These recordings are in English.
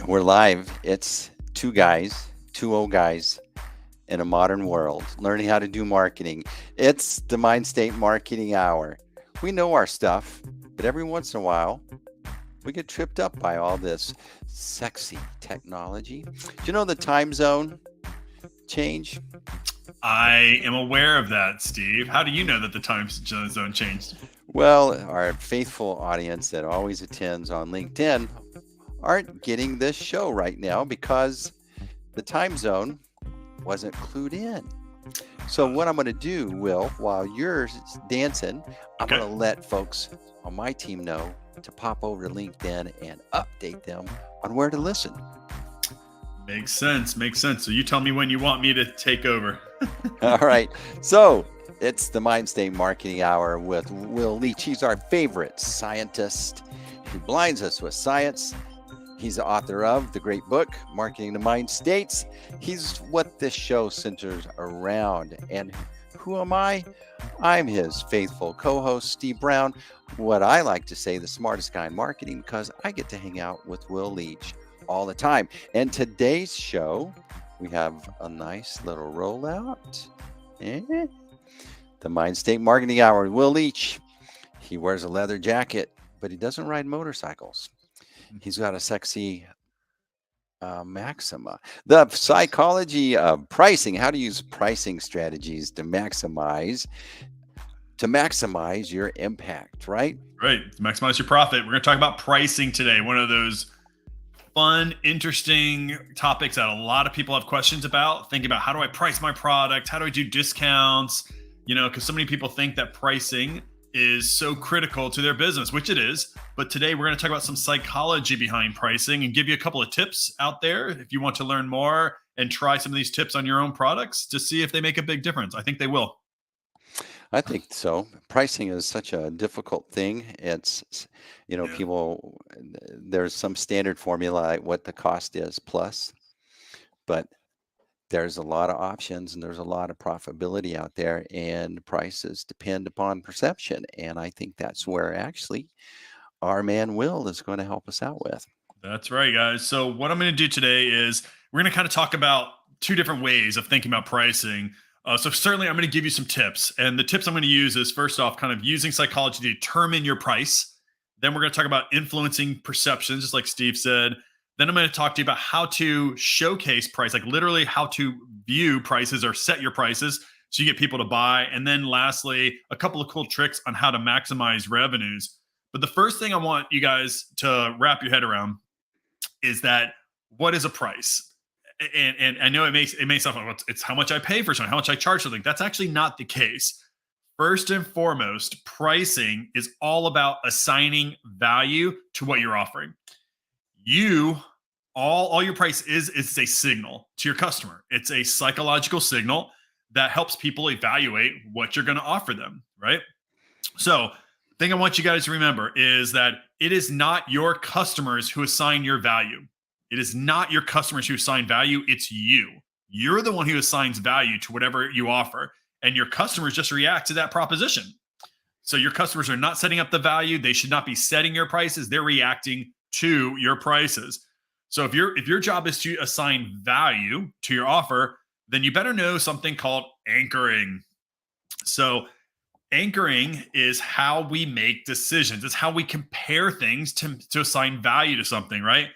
We're live. It's two old guys in a modern world, learning how to do marketing. It's the Mindstate Marketing Hour. We know our stuff, but every once in a while, we get tripped up by all this sexy technology. Do you know the time zone change? I am aware of that, Steve. How do you know that the time zone changed? Well, our faithful audience that always attends on LinkedIn aren't getting this show right now because the time zone wasn't clued in. So what I'm going to do, Will, while you're dancing, I'm going to let folks on my team know to pop over to LinkedIn and update them on where to listen. Makes sense. So you tell me when you want me to take over. All right. So it's the Mindstate Marketing Hour with Will Leach. He's our favorite scientist. He blinds us with science. He's the author of the great book, Marketing the Mind States. He's what this show centers around. And who am I? I'm his faithful co-host, Steve Brown. What I like to say, the smartest guy in marketing, because I get to hang out with Will Leach all the time. And today's show, we have a nice little rollout. The Mindstate Marketing Hour. Will Leach, he wears a leather jacket, but he doesn't ride motorcycles. He's got a sexy Maxima. The psychology of pricing, how to use pricing strategies to maximize your impact, right? Right. Maximize your profit. We're going to talk about pricing today. One of those fun, interesting topics that a lot of people have questions about. Thinking about, how do I price my product? How do I do discounts? Because so many people think that pricing is so critical to their business, which it is. But today we're going to talk about some psychology behind pricing and give you a couple of tips out there if you want to learn more and try some of these tips on your own products to see if they make a big difference. I think they will. I think so. Pricing is such a difficult thing. It's, people, there's some standard formula like what the cost is plus, but there's a lot of options and there's a lot of profitability out there, and prices depend upon perception. And I think that's where actually our man Will is going to help us out with. That's right, guys. So what I'm going to do today is we're going to kind of talk about two different ways of thinking about pricing. So certainly I'm going to give you some tips. And the tips I'm going to use is, first off, kind of using psychology to determine your price. Then we're going to talk about influencing perceptions, just like Steve said. Then I'm going to talk to you about how to showcase price, like literally how to view prices or set your prices so you get people to buy. And then lastly, a couple of cool tricks on how to maximize revenues. But the first thing I want you guys to wrap your head around is that, what is a price? And I know it may sound like it's how much I pay for something, how much I charge something. That's actually not the case. First and foremost, pricing is all about assigning value to what you're offering. All your price is a signal to your customer. It's a psychological signal that helps people evaluate what you're going to offer them, right? So the thing I want you guys to remember is that it is not your customers who assign your value. It is not your customers who assign value. It's you. You're the one who assigns value to whatever you offer, and your customers just react to that proposition. So your customers are not setting up the value. They should not be setting your prices. They're reacting to your prices. So if your job is to assign value to your offer, then you better know something called anchoring. So anchoring is how we make decisions. It's how we compare things to assign value to something, right?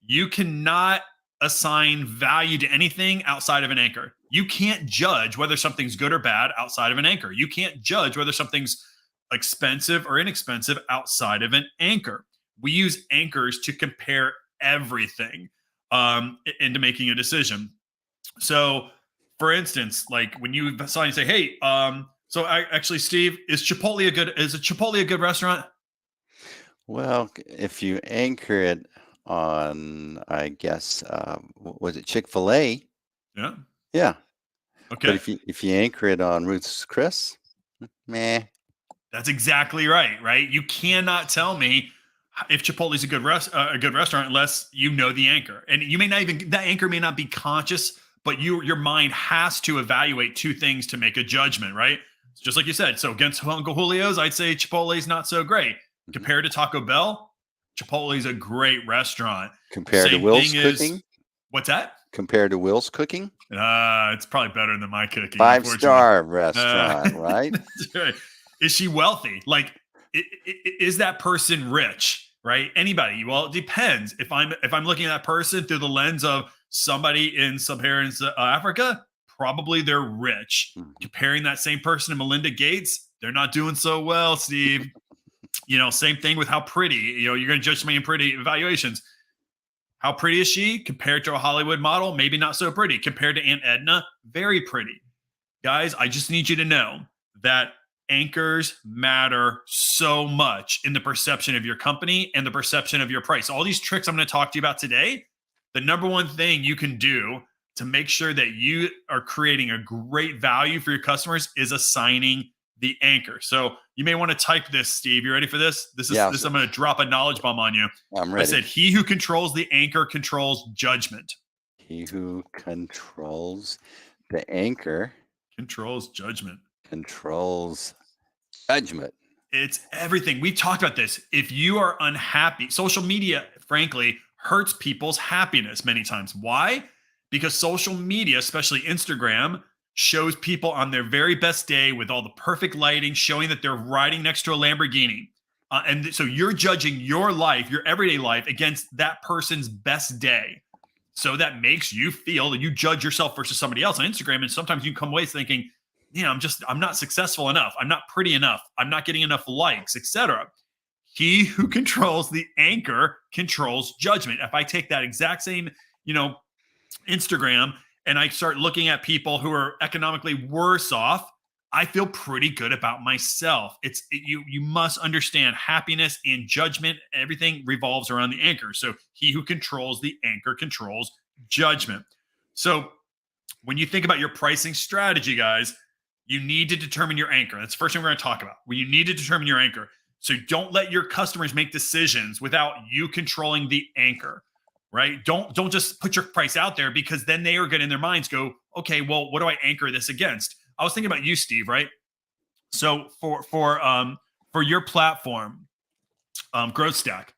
You cannot assign value to anything outside of an anchor. You can't judge whether something's good or bad outside of an anchor. You can't judge whether something's expensive or inexpensive outside of an anchor. We use anchors to compare everything into making a decision. So, for instance, like when you assign and say, "Hey, actually, Steve, is Chipotle a good restaurant?" Well, if you anchor it on, I guess, was it Chick-fil-A? Yeah. Yeah. Okay. But if you anchor it on Ruth's Chris, meh. That's exactly right. Right. You cannot tell me if Chipotle is a good restaurant unless you know the anchor, and you may not even, that anchor may not be conscious, but your mind has to evaluate two things to make a judgment, right? Just like you said. So against Uncle Julio's, I'd say Chipotle is not so great. Compared to Taco Bell, Chipotle is a great restaurant. Compared to Same Will's thing is, cooking? what's that? Compared to Will's cooking? It's probably better than my cooking, unfortunately. 5-star restaurant, right? That's right. Is she wealthy? Like, is that person rich? Right? Anybody? Well, it depends. If I'm looking at that person through the lens of somebody in sub-Saharan Africa, probably they're rich. Mhm. Comparing that same person to Melinda Gates, they're not doing so well, Steve. Same thing with how pretty. You're going to judge somebody in pretty evaluations. How pretty is she compared to a Hollywood model? Maybe not so pretty. Compared to Aunt Edna, very pretty. Guys, I just need you to know that anchors matter so much in the perception of your company and the perception of your price. All these tricks I'm going to talk to you about today, the number one thing you can do to make sure that you are creating a great value for your customers is assigning the anchor. So you may want to type this, Steve. You ready for this? This I'm going to drop a knowledge bomb on you. I'm ready. I said, he who controls the anchor controls judgment. He who controls the anchor controls judgment. Controls judgment. It's everything. We talked about this. If you are unhappy, social media, frankly, hurts people's happiness many times. Why? Because social media, especially Instagram, shows people on their very best day with all the perfect lighting, showing that they're riding next to a Lamborghini. And so you're judging your life, your everyday life, against that person's best day. So that makes you feel that you judge yourself versus somebody else on Instagram. And sometimes you come away thinking, I'm not successful enough. I'm not pretty enough. I'm not getting enough likes, etc. He who controls the anchor controls judgment. If I take that exact same, Instagram, and I start looking at people who are economically worse off, I feel pretty good about myself. You must understand happiness and judgment. Everything revolves around the anchor. So he who controls the anchor controls judgment. So when you think about your pricing strategy, guys, you need to determine your anchor. That's the first thing we're going to talk about. You need to determine your anchor. So don't let your customers make decisions without you controlling the anchor, right? Don't just put your price out there, because then they are going to, in their minds, go, okay, well, what do I anchor this against? I was thinking about you, Steve, right? So for your platform, Growth Stack,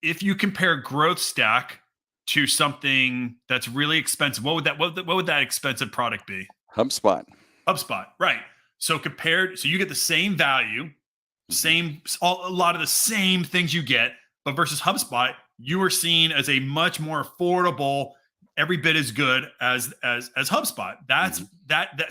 if you compare Growth Stack to something that's really expensive, what would that expensive product be? HubSpot, right? So you get the same value, a lot of the same things you get, but versus HubSpot, you are seen as a much more affordable, every bit as good as HubSpot. That's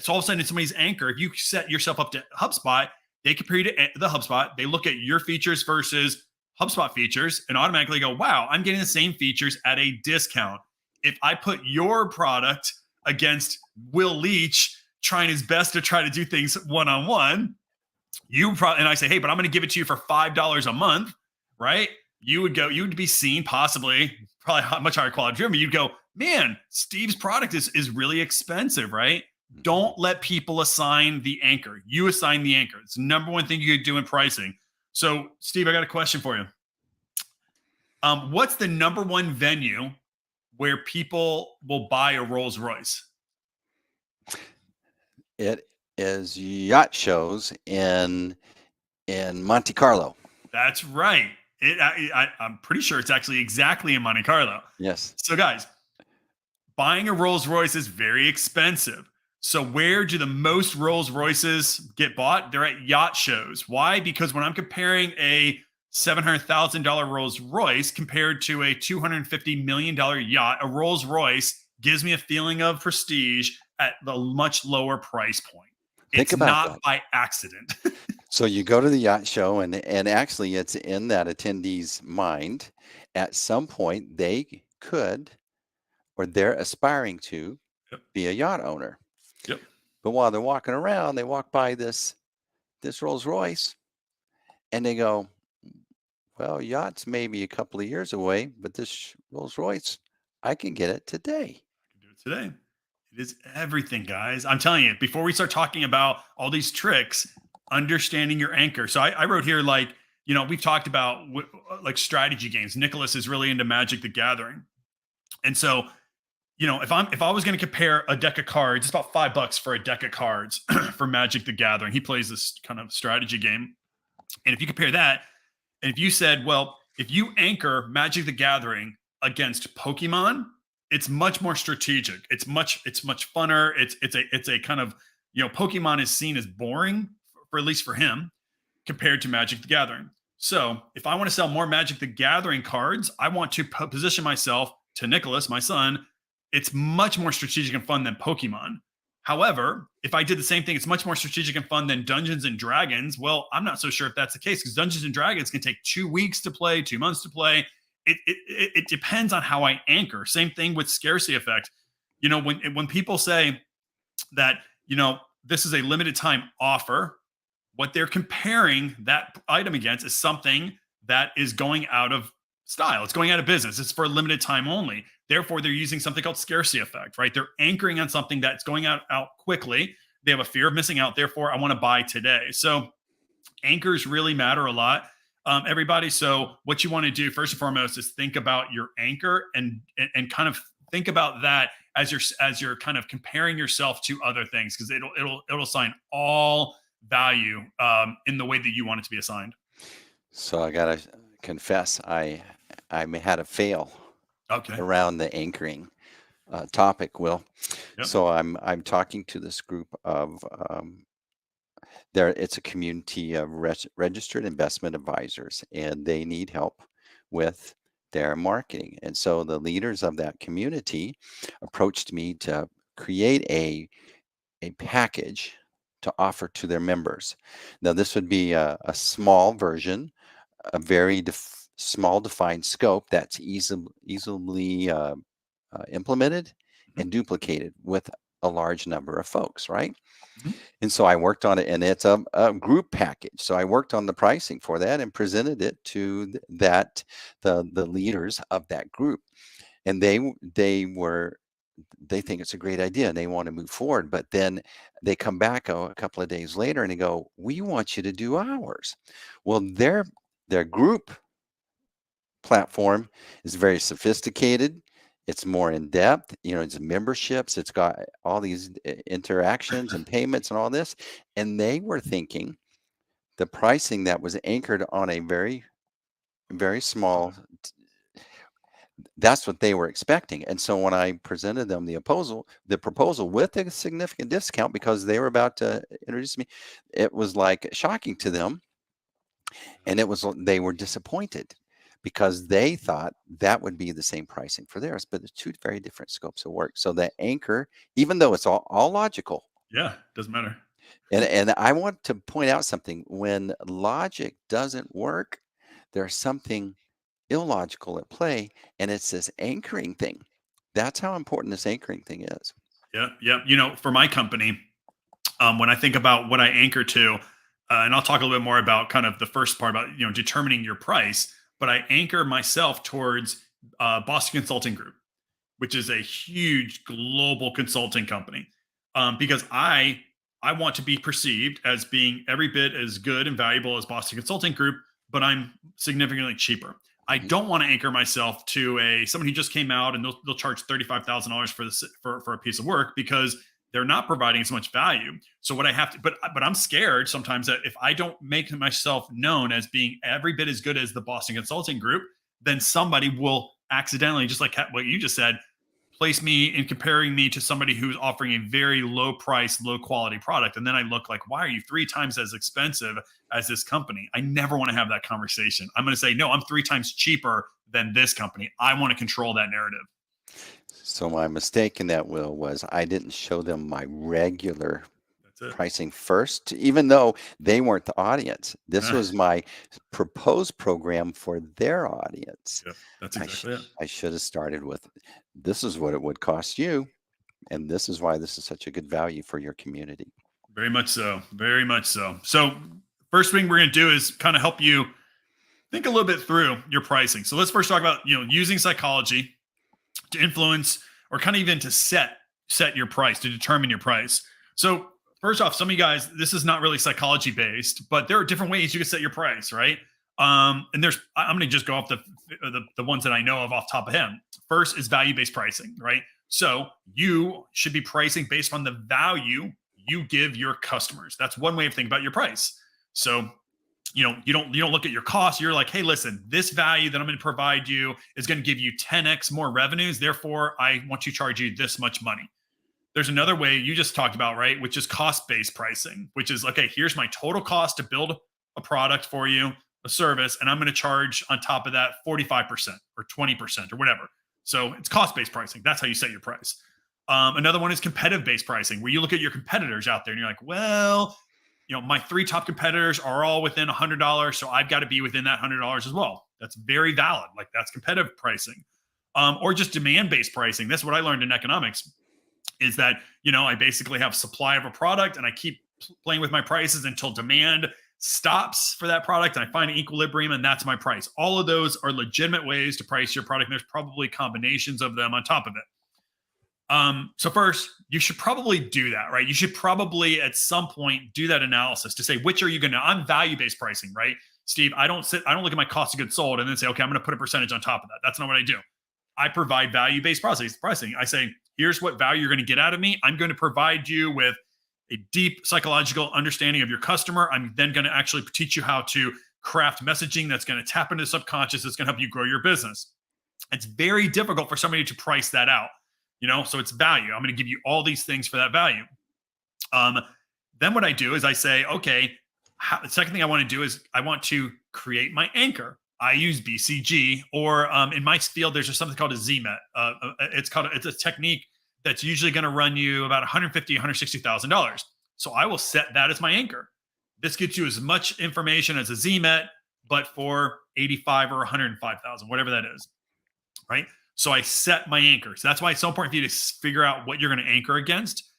all of a sudden it's somebody's anchor. If you set yourself up to HubSpot, they compare you to the HubSpot. They look at your features versus HubSpot features and automatically go, wow, I'm getting the same features at a discount. If I put your product against Will Leach trying his best to try to do things one-on-one, and I say, hey, but I'm going to give it to you for $5 a month, right? You would be seen possibly probably much higher quality driven. You'd go, man, Steve's product is really expensive, right? Don't let people assign the anchor. You assign the anchor. It's the number one thing you could do in pricing. So, Steve, I got a question for you. What's the number one venue where people will buy a Rolls Royce? It is yacht shows in Monte Carlo. That's right. I'm pretty sure it's actually exactly in Monte Carlo. Yes. So, guys, buying a Rolls Royce is very expensive. So where do the most Rolls Royces get bought? They're at yacht shows. Why? Because when I'm comparing a $700,000 Rolls Royce compared to a $250 million yacht, a Rolls Royce gives me a feeling of prestige at the much lower price point. It's not by accident. So you go to the yacht show, and actually it's in that attendee's mind. At some point, they could, or they're aspiring to, be a yacht owner. Yep. But while they're walking around, they walk by this Rolls Royce, and they go, well, yacht's maybe a couple of years away, but this Rolls Royce, I can get it today. I can do it today. It is everything, guys. I'm telling you, before we start talking about all these tricks, understanding your anchor. So I wrote here, we've talked about like strategy games. Nicholas is really into Magic the Gathering. And so, if I was going to compare a deck of cards, it's about $5 for a deck of cards for Magic the Gathering. He plays this kind of strategy game. And if you compare that, And if you said, well, if you anchor Magic the Gathering against Pokemon, it's much more strategic. It's much funner. It's a kind of, Pokemon is seen as boring for at least for him compared to Magic the Gathering. So if I want to sell more Magic the Gathering cards, I want to position myself to Nicholas, my son. It's much more strategic and fun than Pokemon. However, if I did the same thing, it's much more strategic and fun than Dungeons and Dragons. Well, I'm not so sure if that's the case, because Dungeons and Dragons can take 2 weeks to play, 2 months to play. It depends on how I anchor. Same thing with scarcity effect. When people say that, this is a limited time offer, what they're comparing that item against is something that is going out of style. It's going out of business. It's for a limited time only. Therefore, they're using something called scarcity effect, right? They're anchoring on something that's going out quickly. They have a fear of missing out. Therefore, I want to buy today. So anchors really matter a lot, everybody. So what you want to do first and foremost is think about your anchor and kind of think about that as you're kind of comparing yourself to other things, because it'll assign all value in the way that you want it to be assigned. So I gotta confess, I had a fail around the anchoring topic, Will. Yep. So I'm talking to this group of it's a community of registered investment advisors, and they need help with their marketing. And so the leaders of that community approached me to create a package to offer to their members. Now, this would be a small version, a very small defined scope that's easily implemented and duplicated with a large number of folks, right? Mm-hmm. And so I worked on it, and it's a group package. So I worked on the pricing for that and presented it to the leaders of that group, and they think it's a great idea and they want to move forward. But then they come back a couple of days later and they go, "We want you to do ours." Well, their group platform is very sophisticated. It's more in depth, it's memberships. It's got all these interactions and payments and all this. And they were thinking the pricing that was anchored on a very, very small, that's what they were expecting. And so when I presented them the proposal with a significant discount, because they were about to introduce me, it was like shocking to them. And they were disappointed, because they thought that would be the same pricing for theirs, but it's 2 very different scopes of work. So the anchor, even though it's all logical. Yeah, doesn't matter. And I want to point out something. When logic doesn't work, there's something illogical at play, and it's this anchoring thing. That's how important this anchoring thing is. Yeah. For my company, when I think about what I anchor to, and I'll talk a little bit more about kind of the first part about, determining your price, but I anchor myself towards Boston Consulting Group, which is a huge global consulting company, because I want to be perceived as being every bit as good and valuable as Boston Consulting Group, but I'm significantly cheaper. I don't want to anchor myself to someone who just came out and they'll charge $35,000 for a piece of work, because they're not providing as much value. So what I have to, but I'm scared sometimes that if I don't make myself known as being every bit as good as the Boston Consulting Group, then somebody will accidentally, just like what you just said, place me in comparing me to somebody who's offering a very low price, low quality product. And then I look like, why are you 3 times as expensive as this company? I never want to have that conversation. I'm going to say, no, I'm 3 times cheaper than this company. I want to control that narrative. So my mistake in that, Will, was I didn't show them my regular pricing first, even though they weren't the audience. This was my proposed program for their audience. Yep, that's exactly it. I should have started with, this is what it would cost you, and this is why this is such a good value for your community. Very much so. Very much so. So first thing we're going to do is kind of help you think a little bit through your pricing. So let's first talk about, using psychology to influence, or kind of even to set your price, to determine your price. So first off, some of you guys, this is not really psychology based, but there are different ways you can set your price, right? And I'm going to just go off the ones that I know of off the top of head. First is value-based pricing, right? So you should be pricing based on the value you give your customers. That's one way of thinking about your price. So you don't look at your costs. You're like, hey, listen, this value that I'm going to provide you is going to give you 10x more revenues. Therefore, I want to charge you this much money. There's another way you just talked about, right? Which is cost-based pricing, which is, okay, here's my total cost to build a product for you, a service, and I'm going to charge on top of that 45% or 20% or whatever. So it's cost-based pricing. That's how you set your price. Another one is competitive-based pricing, where you look at your competitors out there and you're like, well, my 3 top competitors are all within $100, so I've got to be within that $100 as well. That's very valid. Like, that's competitive pricing. Or just demand-based pricing. That's what I learned in economics, is that, I basically have supply of a product and I keep playing with my prices until demand stops for that product and I find an equilibrium, and that's my price. All of those are legitimate ways to price your product, and there's probably combinations of them on top of it. So first, you should probably do that, right? You should probably at some point do that analysis to say, which are you going to, I'm value-based pricing, right? Steve, I don't look at my cost of goods sold and then say, okay, I'm going to put a percentage on top of that. That's not what I do. I provide value-based pricing. I say, here's what value you're going to get out of me. I'm going to provide you with a deep psychological understanding of your customer. I'm then going to actually teach you how to craft messaging that's going to tap into the subconscious. That's going to help you grow your business. It's very difficult for somebody to price that out, so it's value. I'm going to give you all these things for that value. Then what I do is I say, okay, the second thing I want to do is I want to create my anchor. I use BCG, or in my field, there's just something called a ZMET. It's a technique that's usually going to run you about $150,000, $160,000. So I will set that as my anchor. This gets you as much information as a ZMET, but for 85 or 105,000, whatever that is, right? So I set my anchor. So that's why it's so important for you to figure out what you're going to anchor against.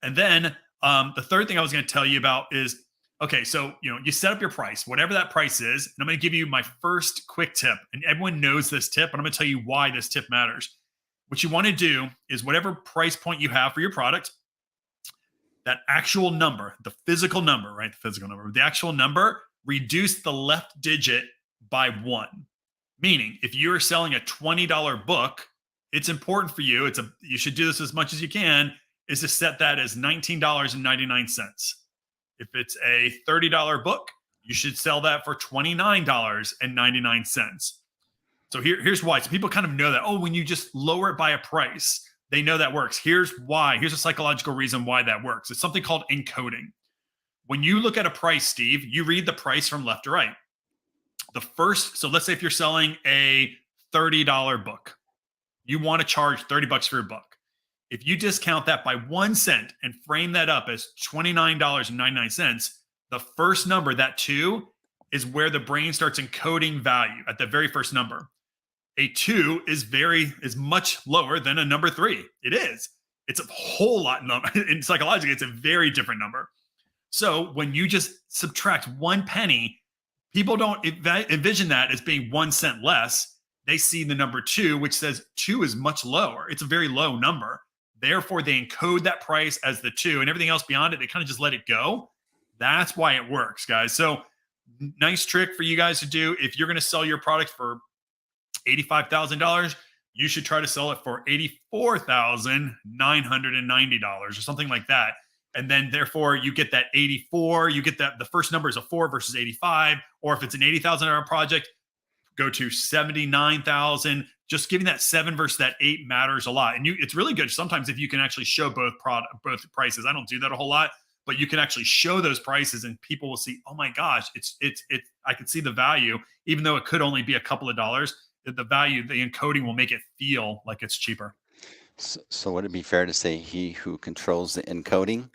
And then the third thing I was going to tell you about is, okay, so, you set up your price, whatever that price is, and I'm going to give you my first quick tip, and everyone knows this tip, and I'm going to tell you why this tip matters. What you want to do is, whatever price point you have for your product, that actual number, the physical number, right? The actual number, reduce the left digit by 1. Meaning, if you're selling a $20 book, it's important for you, you should do this as much as you can, is to set that as $19.99. If it's a $30 book, you should sell that for $29.99. So here's why. So people kind of know that, when you just lower it by a price, they know that works. Here's why. Here's a psychological reason why that works. It's something called encoding. When you look at a price, Steve, you read the price from left to right. So let's say if you're selling a $30 book, you want to charge $30 for your book. If you discount that by 1 cent and frame that up as $29.99, the first number, that 2, is where the brain starts encoding value at the very first number. A 2 is much lower than a number 3. It is. It's a whole lot number. And psychologically, it's a very different number. So when you just subtract 1 penny, people don't envision that as being 1 cent less. They see the number 2, which says 2 is much lower. It's a very low number. Therefore, they encode that price as the 2, and everything else beyond it, they kind of just let it go. That's why it works, guys. So nice trick for you guys to do. If you're going to sell your product for $85,000, you should try to sell it for $84,990 or something like that. And then therefore you get that 84, you get that the first number is a 4 versus 85, or if it's an $80,000 project, go to 79,000. Just giving that 7 versus that 8 matters a lot. And it's really good sometimes if you can actually show both prices. I don't do that a whole lot, but you can actually show those prices and people will see, oh my gosh, I can see the value, even though it could only be a couple of dollars. The value, the encoding will make it feel like it's cheaper. So would it be fair to say he who controls the encoding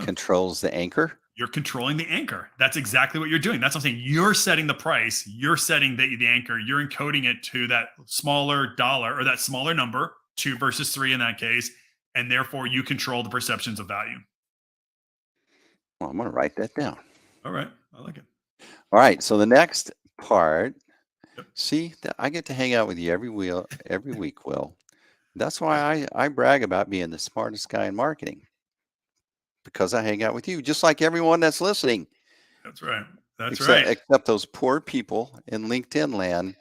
controls the anchor? You're controlling the anchor. That's exactly what you're doing. That's what I'm saying. You're setting the price. You're setting the anchor. You're encoding it to that smaller dollar or that smaller number, 2 versus 3 in that case. And therefore you control the perceptions of value. Well, I'm going to write that down. All right. I like it. All right. So the next part, see, I get to hang out with you every week, Will. That's why I brag about being the smartest guy in marketing. Because I hang out with you, just like everyone that's listening. That's right. Except those poor people in LinkedIn land.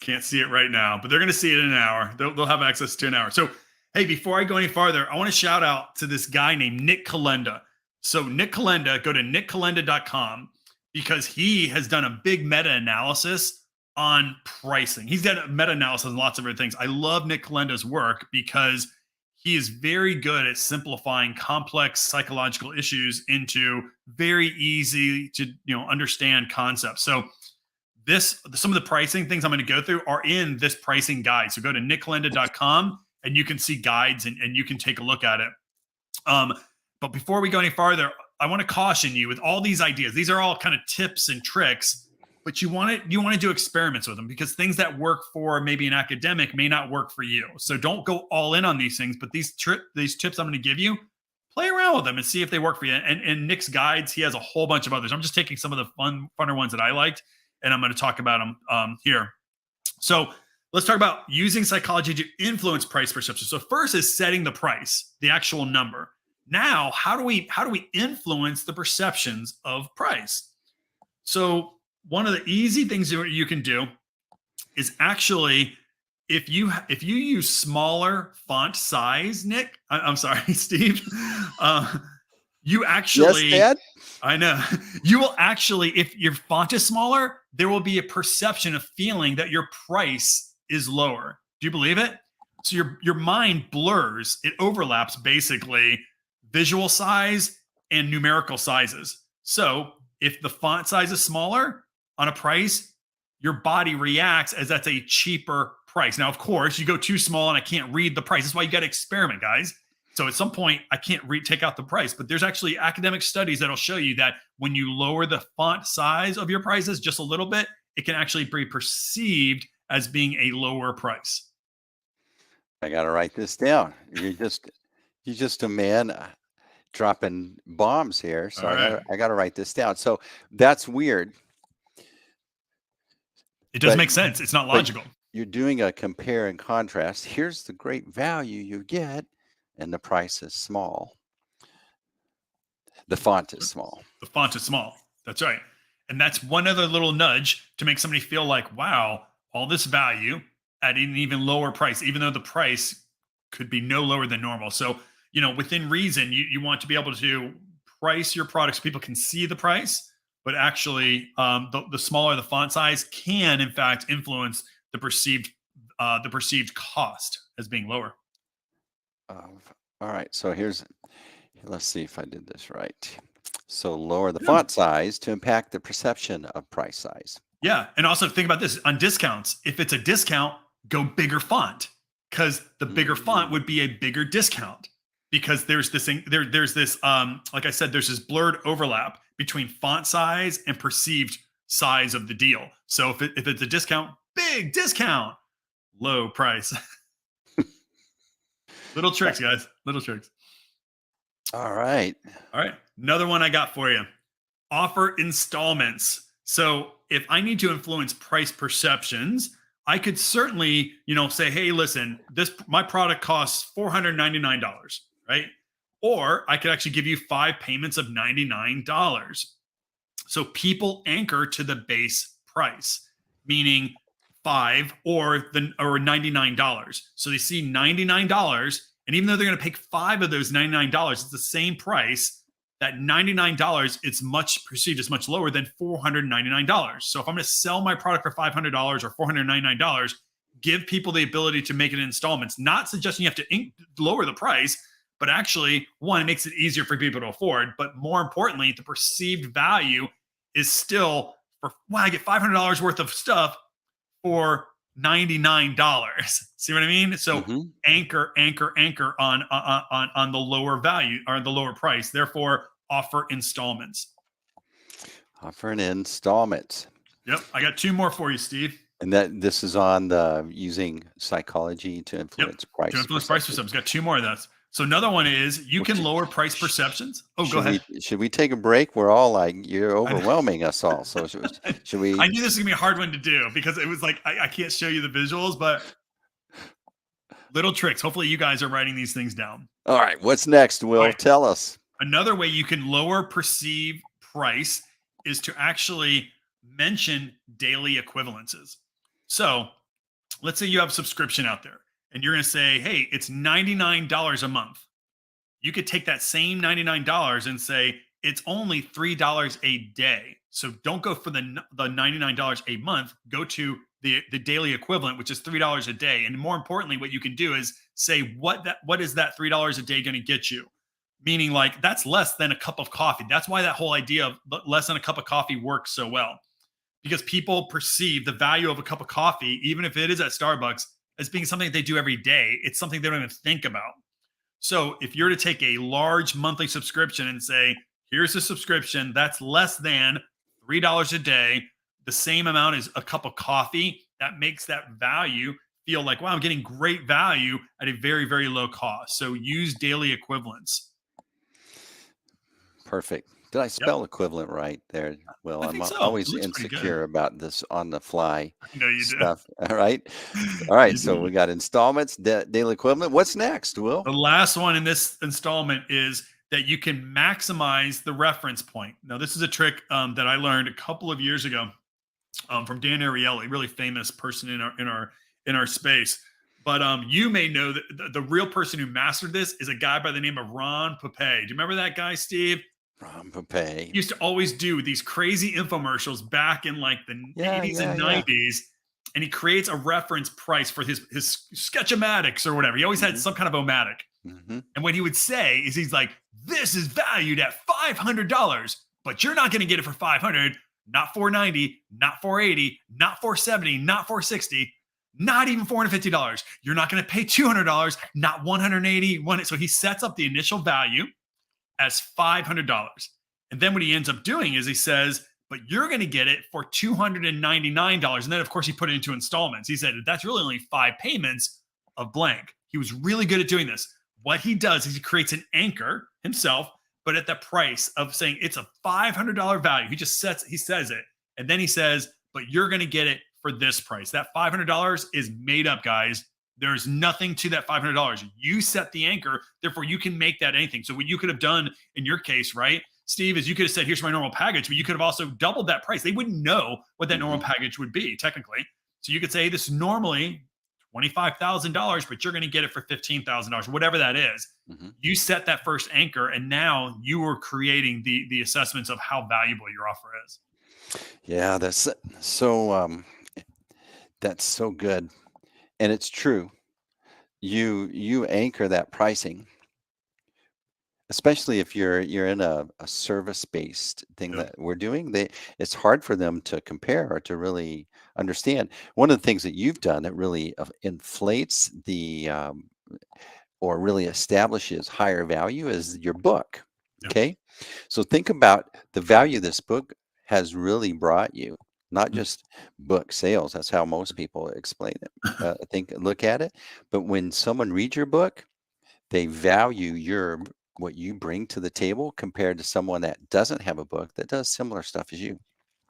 Can't see it right now, but they're going to see it in an hour. They'll have access to an hour. So, hey, before I go any farther, I want to shout out to this guy named Nick Kalenda. So Nick Kalenda, go to nickkalenda.com. because he has done a big meta-analysis on pricing. He's done a meta-analysis on lots of other things. I love Nick Kalenda's work because he is very good at simplifying complex psychological issues into very easy to understand concepts. So some of the pricing things I'm going to go through are in this pricing guide. So go to nickkalenda.com and you can see guides and you can take a look at it. But before we go any farther, I want to caution you with all these ideas. These are all kind of tips and tricks, but you want to do experiments with them, because things that work for maybe an academic may not work for you. So don't go all in on these things, but these tips I'm going to give you, play around with them and see if they work for you. And Nick's guides, he has a whole bunch of others. I'm just taking some of the funner ones that I liked, and I'm going to talk about them here. So let's talk about using psychology to influence price perception. So first is setting the price, the actual number. Now, how do we influence the perceptions of price? So one of the easy things that you can do is actually, if you use smaller font size, Nick, I'm sorry, Steve, you actually, yes, Dad? I know, you will actually, if your font is smaller, there will be a perception, a feeling that your price is lower. Do you believe it? So your mind blurs, it overlaps basically visual size and numerical sizes. So if the font size is smaller on a price, your body reacts as that's a cheaper price. Now, of course, you go too small and I can't read the price. That's why you got to experiment, guys. So at some point, I can't take out the price, but there's actually academic studies that'll show you that when you lower the font size of your prices just a little bit, it can actually be perceived as being a lower price. I got to write this down. You're just a man dropping bombs here. So I got to write this down. So that's weird. It does make sense. It's not logical. You're doing a compare and contrast. Here's the great value you get, and the price is small. The font is small. The font is small. That's right. And that's one other little nudge to make somebody feel like, wow, all this value at an even lower price, even though the price could be no lower than normal. So, within reason, you want to be able to price your products so people can see the price, but actually the smaller the font size can, in fact, influence the perceived cost as being lower. All right. So let's see if I did this right. So lower the font size to impact the perception of price size. Yeah. And also think about this on discounts. If it's a discount, go bigger font, because the bigger font would be a bigger discount, because there's this thing, there's this, like I said, there's this blurred overlap between font size and perceived size of the deal. So if it's a discount, big discount, low price. Little tricks, guys. Little tricks. All right. Another one I got for you. Offer installments. So if I need to influence price perceptions, I could certainly, say, hey, listen, my product costs $499, right? Or I could actually give you 5 payments of $99. So people anchor to the base price, meaning 5 or $99. So they see $99, and even though they're going to pay 5 of those $99, it's the same price. That $99, it's perceived as much lower than $499. So if I'm going to sell my product for $500 or $499, give people the ability to make it in installments. Not suggesting you have to lower the price, but actually, one, it makes it easier for people to afford. But more importantly, the perceived value is still I get $500 worth of stuff for $99. See what I mean? So anchor on the lower value or the lower price. Therefore, offer installments. Offering installments. Yep. I got 2 more for you, Steve. And this is on the using psychology to influence price. To influence price perceptions. Got 2 more of those. So another one is you can lower price perceptions. Oh, go ahead. Should we take a break? We're all like, you're overwhelming us all. So should we? I knew this was gonna be a hard one to do because it was like I can't show you the visuals, but little tricks. Hopefully you guys are writing these things down. All right. What's next, Will? Right. Tell us. Another way you can lower perceived price is to actually mention daily equivalences. So let's say you have a subscription out there and you're going to say, hey, it's $99 a month. You could take that same $99 and say, it's only $3 a day. So don't go for the $99 a month. Go to the daily equivalent, which is $3 a day. And more importantly, what you can do is say what is that $3 a day going to get you? Meaning like that's less than a cup of coffee. That's why that whole idea of less than a cup of coffee works so well, because people perceive the value of a cup of coffee, even if it is at Starbucks, as being something they do every day. It's something they don't even think about. So if you're to take a large monthly subscription and say, here's a subscription that's less than $3 a day, the same amount as a cup of coffee, that makes that value feel like, wow, I'm getting great value at a very, very low cost. So use daily equivalents. Perfect. Did I spell equivalent right there? Well, I I'm think so. always It looks pretty good. insecure about this on the fly No, you did. stuff. All right. All right. You So did. we got installments, daily equivalent. What's next, Will? The last one in this installment is that you can maximize the reference point. Now, this is a trick that I learned a couple of years ago from Dan Ariely, really famous person in our space. But you may know that the real person who mastered this is a guy by the name of Ron Pape. Do you remember that guy, Steve? Ron Pape. He used to always do these crazy infomercials back in like the 80s and 90s. And he creates a reference price for his Sketch-O-Matics or whatever. He always had some kind of O-Matic. And what he would say is he's like, this is valued at $500, but you're not going to get it for $500, not $490, not $480, not $470, not $460, not even $450. You're not going to pay $200, not $180. So he sets up the initial value as $500. And then what he ends up doing is he says, but you're going to get it for $299. And then, of course, he put it into installments. He said, that's really only 5 payments of blank. He was really good at doing this. What he does is he creates an anchor himself, but at the price of saying it's a $500 value. He says it. And then he says, but you're going to get it for this price. That $500 is made up, guys. There's nothing to that $500. You set the anchor. Therefore, you can make that anything. So what you could have done in your case, right, Steve, is you could have said, here's my normal package, but you could have also doubled that price. They wouldn't know what that normal package would be technically. So you could say this is normally $25,000, but you're going to get it for $15,000, whatever that is. You set that first anchor, and now you are creating the assessments of how valuable your offer is. Yeah, that's so good. And it's true. You anchor that pricing, especially if you're in a service-based thing that we're doing. It's hard for them to compare or to really understand. One of the things that you've done that really inflates the or really establishes higher value is your book. Okay, so think about the value this book has really brought you. Not just book sales. That's how most people explain it. Look at it. But when someone reads your book, they value what you bring to the table compared to someone that doesn't have a book that does similar stuff as you.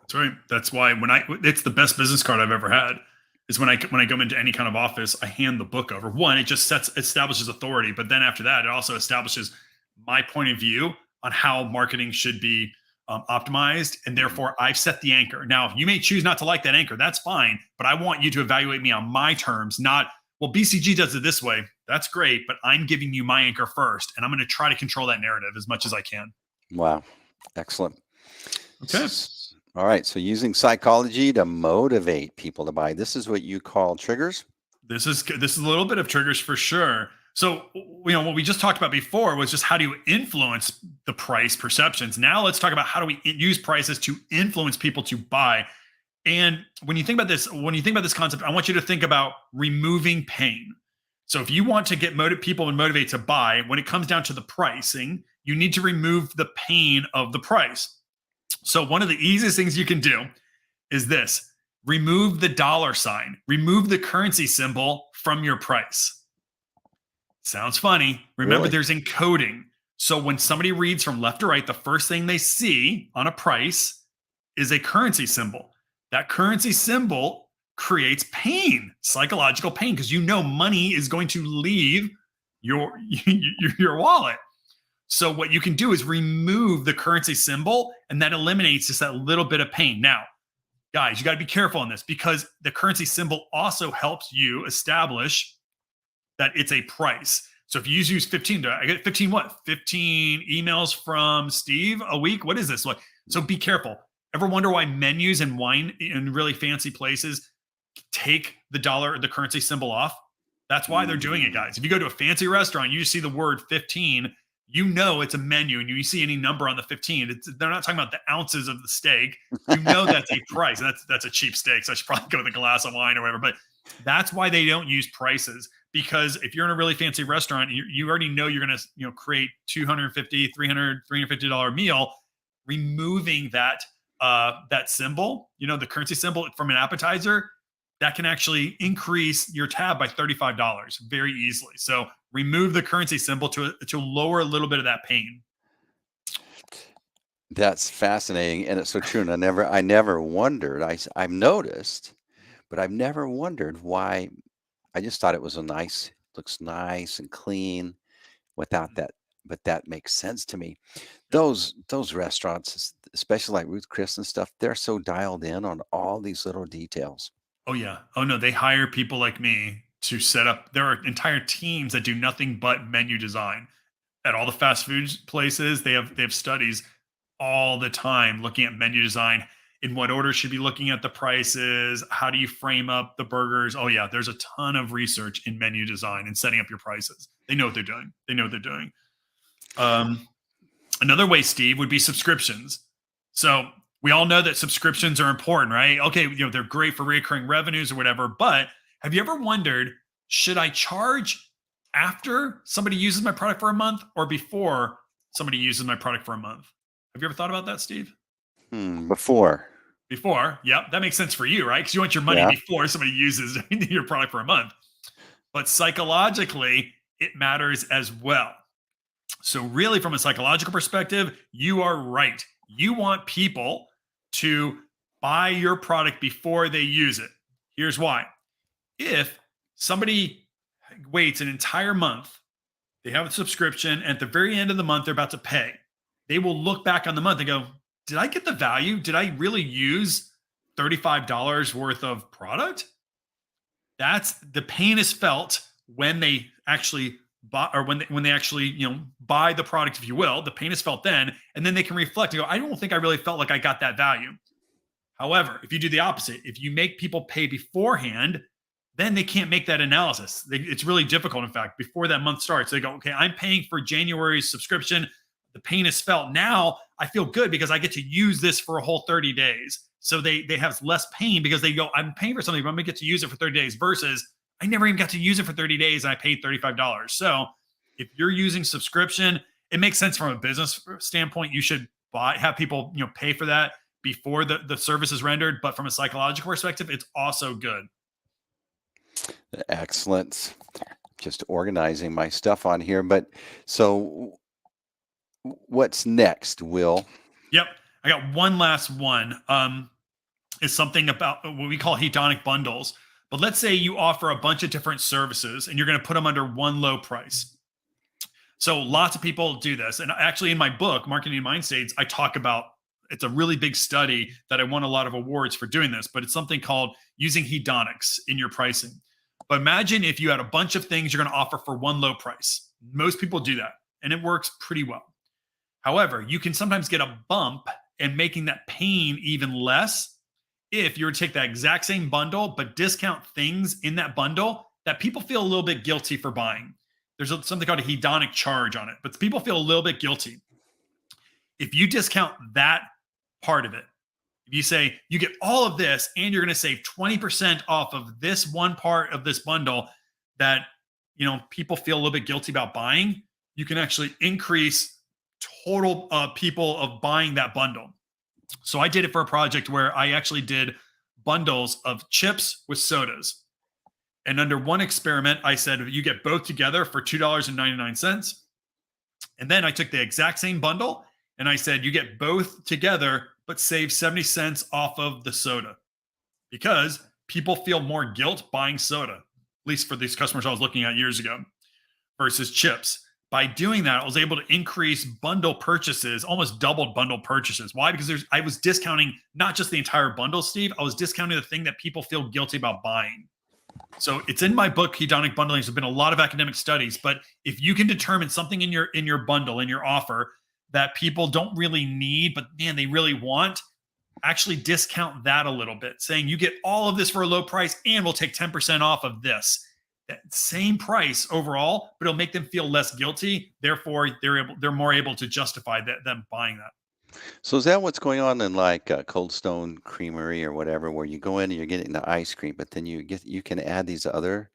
That's right. That's why it's the best business card I've ever had. Is when I go into any kind of office, I hand the book over. One, it just establishes authority, but then after that, it also establishes my point of view on how marketing should be optimized, and therefore I've set the anchor. Now, you may choose not to like that anchor. That's fine, but I want you to evaluate me on my terms, not, well, BCG does it this way. That's great, but I'm giving you my anchor first, and I'm going to try to control that narrative as much as I can. Wow. Excellent. Okay. All right. So using psychology to motivate people to buy. This is what you call triggers. This is a little bit of triggers for sure. So, what we just talked about before was just how do you influence the price perceptions. Now let's talk about how do we use prices to influence people to buy. And when you think about this concept, I want you to think about removing pain. So if you want to get people and motivate to buy, when it comes down to the pricing, you need to remove the pain of the price. So one of the easiest things you can do is this: remove the dollar sign, remove the currency symbol from your price. Sounds funny. Remember, there's encoding. So when somebody reads from left to right, the first thing they see on a price is a currency symbol. That currency symbol creates pain, psychological pain, because money is going to leave your wallet. So what you can do is remove the currency symbol, and that eliminates just that little bit of pain. Now, guys, you got to be careful on this, because the currency symbol also helps you establish that it's a price. So if you use 15, I get 15 what? 15 emails from Steve a week? What is this? So be careful. Ever wonder why menus and wine in really fancy places take the currency symbol off? That's why they're doing it, guys. If you go to a fancy restaurant, you just see the word 15, you know it's a menu, and you see any number on the 15. They're not talking about the ounces of the steak. You know that's a price. That's a cheap steak, so I should probably go with a glass of wine or whatever. But that's why they don't use prices, because if you're in a really fancy restaurant, you already know you're going to create $250, $300, $350 meal. Removing that symbol, the currency symbol from an appetizer, that can actually increase your tab by $35 very easily. So remove the currency symbol to lower a little bit of that pain. That's fascinating, and it's so true. And I never wondered. I've noticed, but I've never wondered why. I just thought it was looks nice and clean without that. But that makes sense to me. Those restaurants, especially like Ruth Chris and stuff, they're so dialed in on all these little details. Oh yeah. Oh no, they hire people like me to set up. There are entire teams that do nothing but menu design at all the fast food places. They have studies all the time looking at menu design, in what order should be looking at the prices, how do you frame up the burgers. Oh yeah, there's a ton of research in menu design and setting up your prices. They know what they're doing. Another way, Steve, would be subscriptions. So we all know that subscriptions are important, right? Okay, they're great for recurring revenues or whatever, but have you ever wondered, should I charge after somebody uses my product for a month or before somebody uses my product for a month? Have you ever thought about that, Steve? Before. Before, yep, that makes sense for you, right? Because you want your money before somebody uses your product for a month. But psychologically, it matters as well. So really, from a psychological perspective, you are right. You want people to buy your product before they use it. Here's why. If somebody waits an entire month, they have a subscription, and at the very end of the month, they're about to pay. They will look back on the month and go, did I get the value? Did I really use $35 worth of product? That's the pain is felt when they actually buy, or when they actually buy the product, if you will. The pain is felt then, and then they can reflect and go, I don't think I really felt like I got that value. However, if you do the opposite, if you make people pay beforehand, then they can't make that analysis. It's really difficult. In fact, before that month starts, they go, okay, I'm paying for January's subscription. The pain is felt. Now I feel good because I get to use this for a whole 30 days. So they have less pain because they go, I'm paying for something, but I'm going to get to use it for 30 days versus I never even got to use it for 30 days and I paid $35. So if you're using subscription, it makes sense from a business standpoint. You should have people pay for that before the service is rendered. But from a psychological perspective, it's also good. Excellent. Just organizing my stuff on here. But so what's next, Will? Yep. I got one last one. Is something about what we call hedonic bundles. But let's say you offer a bunch of different services and you're going to put them under one low price. So lots of people do this. And actually in my book, Marketing Mind States, I talk about, it's a really big study that I won a lot of awards for doing this, but it's something called using hedonics in your pricing. But imagine if you had a bunch of things you're going to offer for one low price. Most people do that and it works pretty well. However, you can sometimes get a bump and making that pain even less if you were to take that exact same bundle, but discount things in that bundle that people feel a little bit guilty for buying. There's something called a hedonic charge on it, but people feel a little bit guilty. If you discount that part of it, if you say you get all of this and you're going to save 20% off of this one part of this bundle that people feel a little bit guilty about buying, you can actually increase total people of buying that bundle. So I did it for a project where I actually did bundles of chips with sodas. And under one experiment, I said, you get both together for $2.99. And then I took the exact same bundle and I said, you get both together, but save 70 cents off of the soda, because people feel more guilt buying soda, at least for these customers I was looking at years ago, versus chips. By doing that, I was able to increase bundle purchases, almost doubled bundle purchases. Why? Because I was discounting not just the entire bundle, Steve. I was discounting the thing that people feel guilty about buying. So it's in my book, Hedonic Bundling. There's been a lot of academic studies, but if you can determine something in your bundle, in your offer, that people don't really need, but man, they really want, actually discount that a little bit, saying you get all of this for a low price and we'll take 10% off of this. That same price overall, but it'll make them feel less guilty. Therefore, they're more able to justify them buying that. So is that what's going on in like Cold Stone Creamery or whatever, where you go in and you're getting the ice cream, but then you can add these other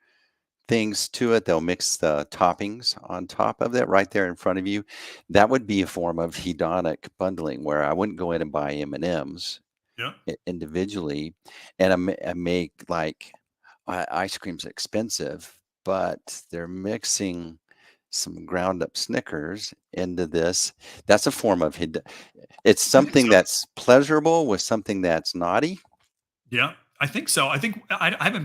things to it. They'll mix the toppings on top of that right there in front of you. That would be a form of hedonic bundling where I wouldn't go in and buy M&Ms Yeah. individually, and I make like ice cream's expensive, but they're mixing some ground up Snickers into this. That's a form of it's I think something so. that's pleasurable with something that's naughty. Yeah, I think so. I haven't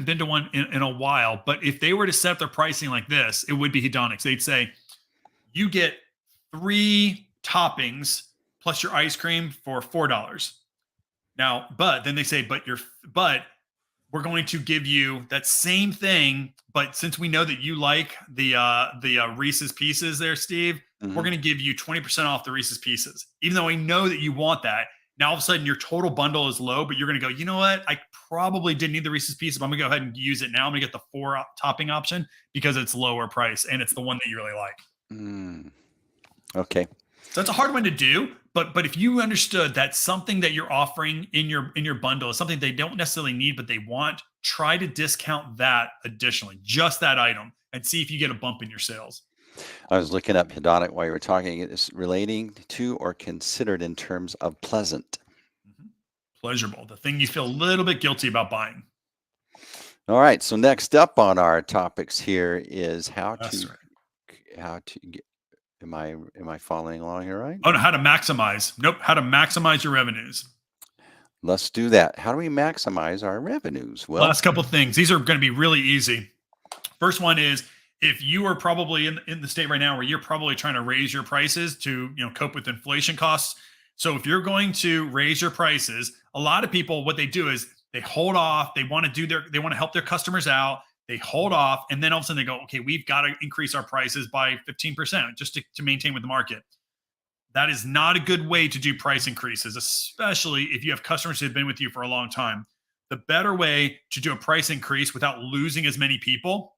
been to one in a while, but if they were to set up their pricing like this, it would be hedonics. They'd say you get 3 toppings plus your ice cream for $4. Now, but then they say, but we're going to give you that same thing, but since we know that you like the Reese's Pieces there, Steve, we're Mhm. going to give you 20% off the Reese's Pieces, even though I know that you want that. Now all of a sudden your total bundle is low, but you're going to go, you know what? I probably didn't need the Reese's Pieces, but I'm going to go ahead and use it now. I'm going to get the 4 topping option because it's lower price and it's the one that you really like. Mm. Okay. So it's a hard one to do, but if you understood that something that you're offering in your bundle is something they don't necessarily need but they want, try to discount that additionally, just that item, and see if you get a bump in your sales. I was looking up hedonic while you were talking. It's relating to or considered in terms of pleasant. Mhm. Pleasurable, the thing you feel a little bit guilty about buying. All right. So next up on our topics here is That's right. how to get, am I following along here right? Oh no, how to maximize. Nope, how to maximize your revenues. Let's do that. How do we maximize our revenues? Well, Last couple things. These are going to be really easy. First one is if you are probably in the state right now where you're probably trying to raise your prices to cope with inflation costs. So if you're going to raise your prices, a lot of people what they do is they hold off. They want to help their customers out. They hold off, and then all of a sudden they go, okay, we've got to increase our prices by 15% just to maintain with the market. That is not a good way to do price increases, especially if you have customers who have been with you for a long time. The better way to do a price increase without losing as many people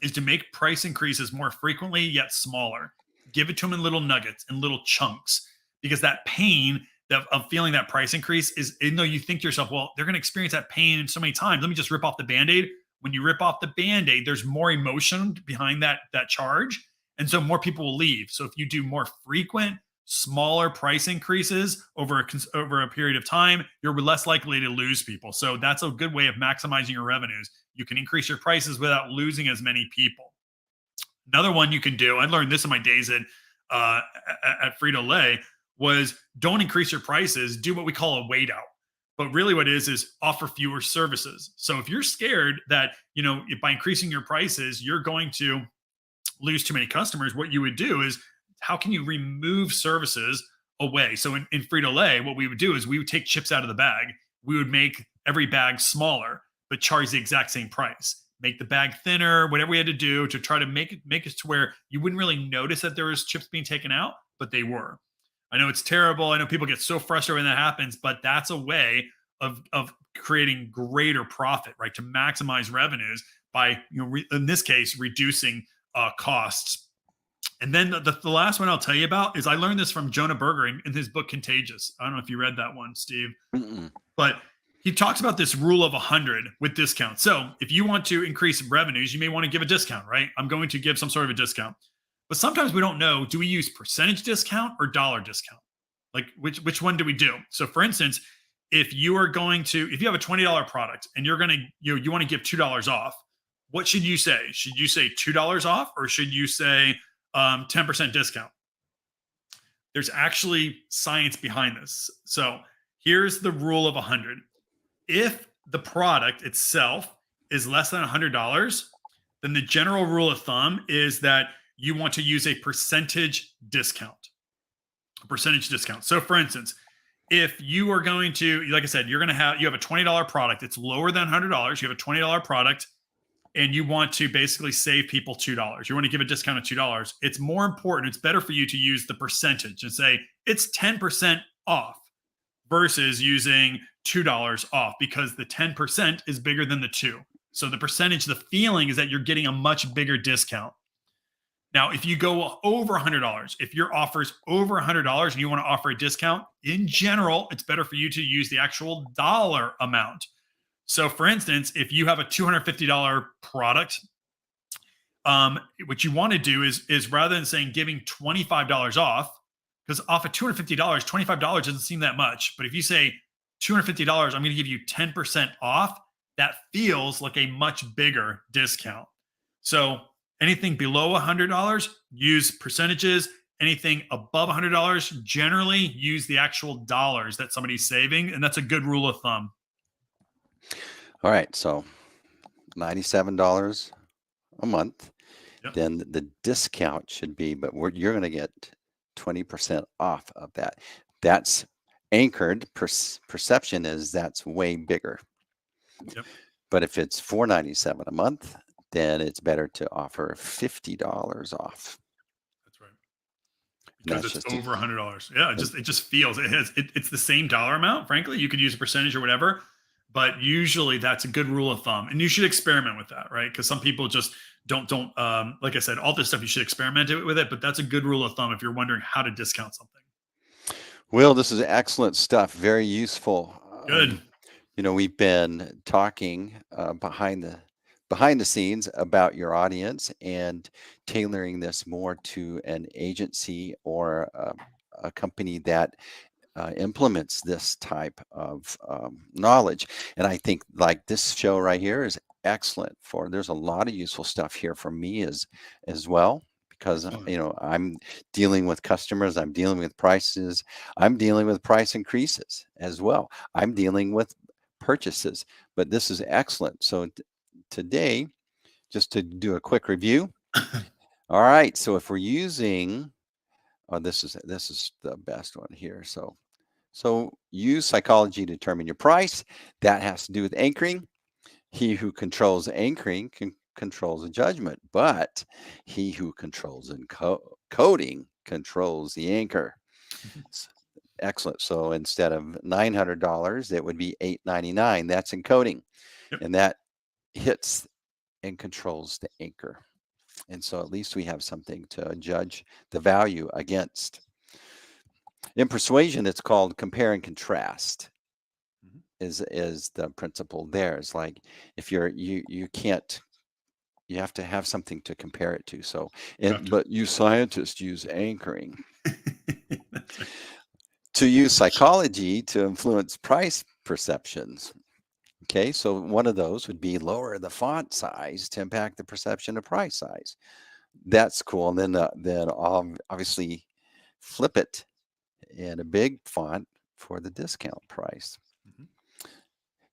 is to make price increases more frequently yet smaller. Give it to them in little nuggets and little chunks, because that pain of feeling that price increase is, even though you think to yourself, well, they're going to experience that pain so many times, let me just rip off the Band-Aid. When you rip off the Band-Aid, there's more emotion behind that charge, and so more people will leave. So if you do more frequent, smaller price increases over a period of time, you're less likely to lose people. So that's a good way of maximizing your revenues. You can increase your prices without losing as many people. Another one you can do, I learned this in my days at Frito-Lay, was don't increase your prices, do what we call a wait out. But really what it is offer fewer services. So if you're scared that, if by increasing your prices, you're going to lose too many customers, what you would do is, how can you remove services away? So in Frito-Lay, what we would do is we would take chips out of the bag. We would make every bag smaller, but charge the exact same price. Make the bag thinner, whatever we had to do to try to make it to where you wouldn't really notice that there was chips being taken out, but they were. I know it's terrible. I know people get so frustrated when that happens, but that's a way of creating greater profit, right? To maximize revenues by, in this case, reducing costs. And then the last one I'll tell you about is I learned this from Jonah Berger in his book Contagious. I don't know if you read that one, Steve, mm-mm. but he talks about this rule of 100 with discounts. So if you want to increase revenues, you may want to give a discount, right? I'm going to give some sort of a discount. But sometimes we don't know, do we use percentage discount or dollar discount? Like which one do we do? So for instance, if you have a $20 product and you're going to, you want to give $2 off, what should you say? Should you say $2 off, or should you say 10% discount? There's actually science behind this. So here's the rule of 100. If the product itself is less than $100, then the general rule of thumb is that you want to use a percentage discount. So for instance, if you are going to, like I said, you have a $20 product. It's lower than $100. You have a $20 product and you want to basically save people $2. You want to give a discount of $2. It's more important. It's better for you to use the percentage and say it's 10% off. versus using $2 off, because the 10% is bigger than the 2. So the percentage, the feeling is that you're getting a much bigger discount. Now, if you go over $100, if your offer's over $100 and you want to offer a discount, in general, it's better for you to use the actual dollar amount. So for instance, if you have a $250 product, what you want to do is rather than saying giving $25 off, because off of $250, $25 doesn't seem that much. But if you say $250, I'm going to give you 10% off, that feels like a much bigger discount. So anything below $100, use percentages. Anything above $100, generally use the actual dollars that somebody's saving. And that's a good rule of thumb. All right. So $97 a month. Yep. Then the discount should be, but you're going to get 20% off of that. That's anchored. Perception is that's way bigger. Yep. But if it's $497 a month, then it's better to offer $50 off. That's right. Because it's over $100. Yeah, it just feels it's the same dollar amount. Frankly, you could use a percentage or whatever, but usually that's a good rule of thumb, and you should experiment with that, right? Because some people just don't like I said, all this stuff you should experiment with it, but that's a good rule of thumb if you're wondering how to discount something. Will, this is excellent stuff. Very useful. Good. We've been talking behind the scenes about your audience and tailoring this more to an agency or a company that implements this type of knowledge. And I think like this show right here is excellent there's a lot of useful stuff here for me as well, because I'm dealing with customers, I'm dealing with prices, I'm dealing with price increases as well, I'm dealing with purchases. But this is excellent. So today, just to do a quick review. All right, so if we're using this is the best one here. So use psychology to determine your price. That has to do with anchoring. He who controls anchoring controls a judgment, but he who controls coding controls the anchor. Excellent. So instead of $900, it would be $899. That's encoding. Yep. And that hits and controls the anchor. And so at least we have something to judge the value against. In persuasion, it's called compare and contrast. Is the principle there. It's like if you can't, you have to have something to compare it to. So, but you scientists use anchoring. To use psychology to influence price perceptions. Okay, so one of those would be lower the font size to impact the perception of price size. That's cool. And then obviously flip it in a big font for the discount price.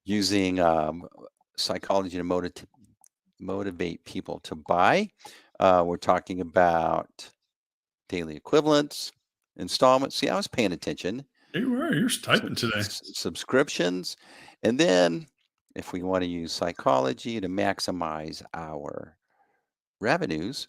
Using psychology to motivate people to buy. We're talking about daily equivalents, installments. See, I was paying attention. You were. You're typing today. Subscriptions. And then if we want to use psychology to maximize our revenues,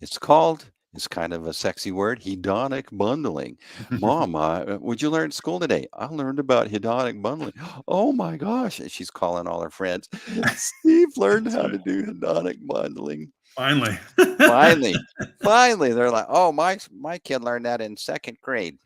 it's kind of a sexy word, hedonic bundling. Mom, what'd you learn at school today? I learned about hedonic bundling. Oh my gosh. And she's calling all her friends. Steve learned how to do hedonic bundling. Finally. Finally. They're like, oh, my kid learned that in second grade.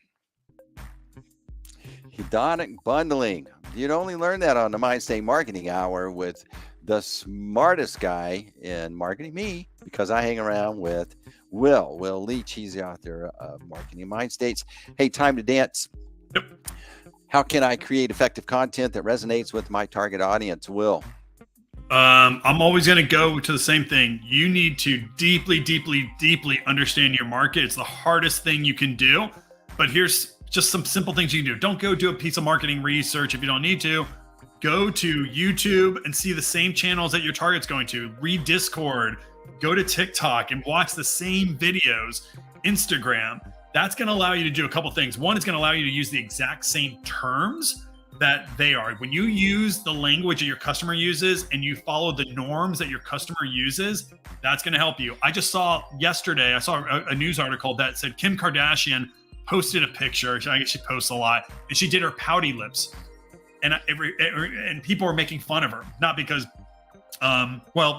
Hedonic bundling. You'd only learn that on the Mindstate Marketing Hour with the smartest guy in marketing, me, because I hang around with Will Leach. He's the author of Marketing Mindstates. Hey, time to dance. Yep. How can I create effective content that resonates with my target audience, Will? I'm always going to go to the same thing. You need to deeply, deeply, deeply understand your market. It's the hardest thing you can do. But here's just some simple things you can do. Don't go do a piece of marketing research if you don't need to. Go to YouTube and see the same channels that your target's going to. Read Discord. Go to TikTok and watch the same videos. Instagram. That's going to allow you to do a couple things. One, it's going to allow you to use the exact same terms that they are. When you use the language that your customer uses and you follow the norms that your customer uses, that's going to help you. I just saw yesterday, I saw a news article that said Kim Kardashian posted a picture. I guess she posts a lot, and she did her pouty lips, and people were making fun of her, not because,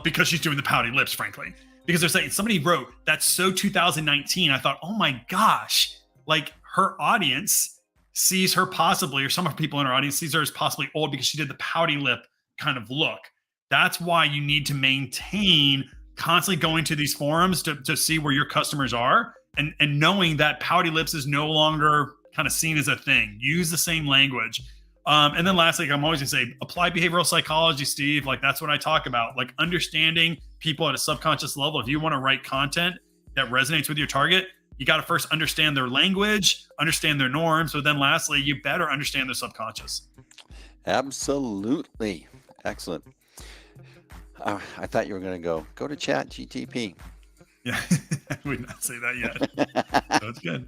because she's doing the pouty lips, frankly, because they're saying, somebody wrote, that's so 2019. I thought, oh my gosh, like her audience sees her possibly, or some of the people in her audience sees her as possibly old because she did the pouty lip kind of look. That's why you need to maintain constantly going to these forums to see where your customers are, and knowing that pouty lips is no longer kind of seen as a thing. Use the same language. And then lastly, like I'm always gonna say, apply behavioral psychology, Steve. Like that's what I talk about, like understanding people at a subconscious level. If you want to write content that resonates with your target, you got to first understand their language, understand their norms. But then lastly, you better understand their subconscious. Absolutely. Excellent. I thought you were going to go to Chat GTP. Yeah, I would not say that yet. That's good.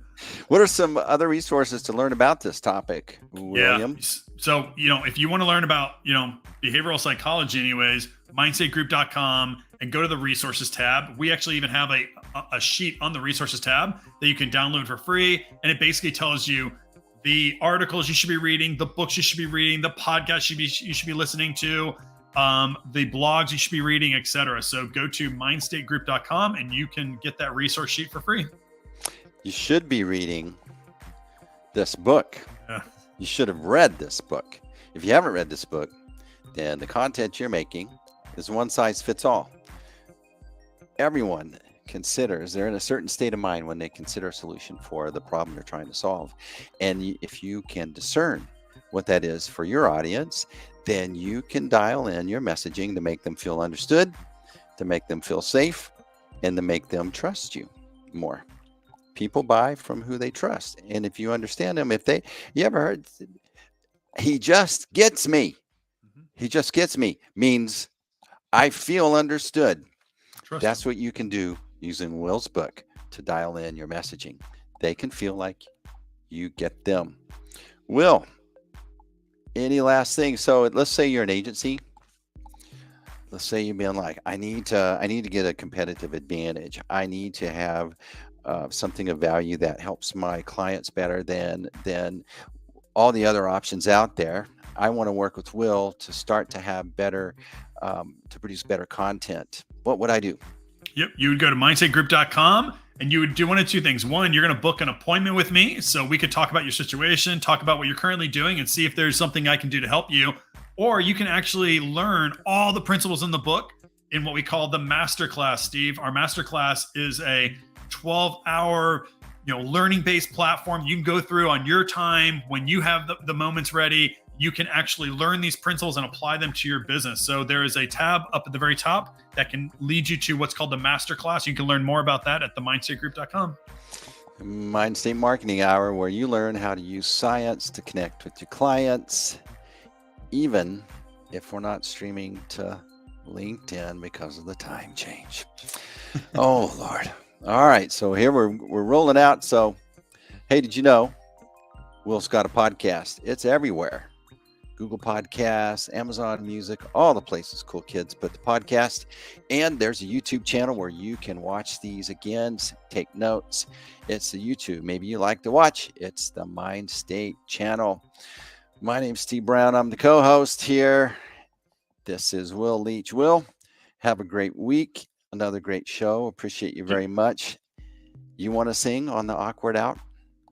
What are some other resources to learn about this topic, William? Yeah. So, if you want to learn about, behavioral psychology anyways, mindstategroup.com, and go to the resources tab. We actually even have a sheet on the resources tab that you can download for free. And it basically tells you the articles you should be reading, the books you should be reading, the podcasts you should be listening to, the blogs you should be reading, etc. So go to mindstategroup.com and you can get that resource sheet for free. You should be reading this book. Yeah. You should have read this book. If you haven't read this book, then the content you're making is one size fits all. Everyone considers they're in a certain state of mind when they consider a solution for the problem they're trying to solve. And if you can discern what that is for your audience, then you can dial in your messaging to make them feel understood, to make them feel safe, and to make them trust you more. People buy from who they trust. And if you understand them, you ever heard, he just gets me. He just gets me means I feel understood. That's what you can do using Will's book to dial in your messaging. They can feel like you get them. Will, any last thing? So let's say you're an agency. Let's say you've been like, I need to get a competitive advantage. I need to have something of value that helps my clients better than all the other options out there. I want to work with Will to start to have better, to produce better content. What would I do? Yep. You would go to mindstategroup.com and you would do one of two things. One, you're going to book an appointment with me so we could talk about your situation, talk about what you're currently doing, and see if there's something I can do to help you. Or you can actually learn all the principles in the book in what we call the masterclass, Steve. Our masterclass is a 12-hour learning-based platform you can go through on your time. When you have the moments ready, you can actually learn these principles and apply them to your business. So there is a tab up at the very top that can lead you to what's called the masterclass. You can learn more about that at themindstategroup.com. Mindstate Marketing Hour, where you learn how to use science to connect with your clients, even if we're not streaming to LinkedIn because of the time change. Oh, Lord. All right. So here we're rolling out. So, hey, did you know Will's got a podcast? It's everywhere. Google Podcasts, Amazon Music, all the places cool kids put the podcast. And there's a YouTube channel where you can watch these again, take notes. It's the YouTube. Maybe you like to watch. It's the Mindstate channel. My name's Steve Brown. I'm the co-host here. This is Will Leach. Will, have a great week. Another great show. Appreciate you very much. You want to sing on the awkward out?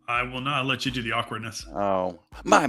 I will not let you do the awkwardness. Oh, my